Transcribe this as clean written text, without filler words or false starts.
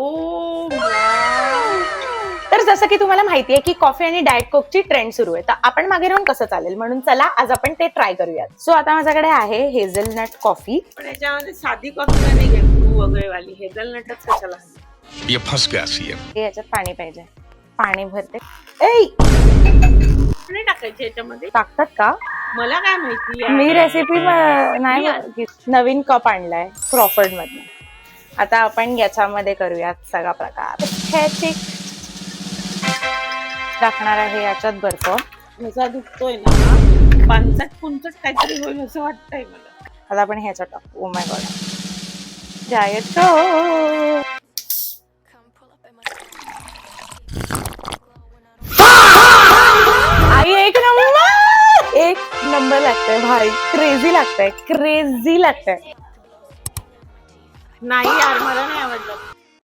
ओ तर जसं की तुम्हाला माहिती आहे की कॉफी आणि डाएट कोकची ट्रेंड सुरू आहे, तर आपण मागे राहून कसं चालेल, म्हणून चला आज आपण ते ट्राय करूयात. सो आता माझ्याकडे आहे हेझलनट कॉफी. पण याच्यामध्ये साधी कॉफी नाही घे, ब्रू वगैरे वाली हेझलनटच कशाला हवी? ये फंस गया सीएम. याच्यात पाणी पाहिजे, पाणी भरते. नाही टाकायचे याच्यामध्ये, टाकतात का? मला काय माहिती मी रेसिपी नाही बघितली. नवीन कप आणलाय क्रॉफर्ड मधून. आता आपण याच्यामध्ये करूयात सगळा प्रकार. ह्याची टाकणार आहे, याच्यात भरतो. घसा दुखतोय ना, पानसट पुंचट काहीतरी होईल असं वाटतंय मला. आता आपण ह्याच्यात टाकू. ओ माय गॉड, डाएट कोक. आई एक नंबर लागतंय भाई, क्रेझी लागतंय, क्रेझी लागतंय. नाही यार, मला नाही आवडलं.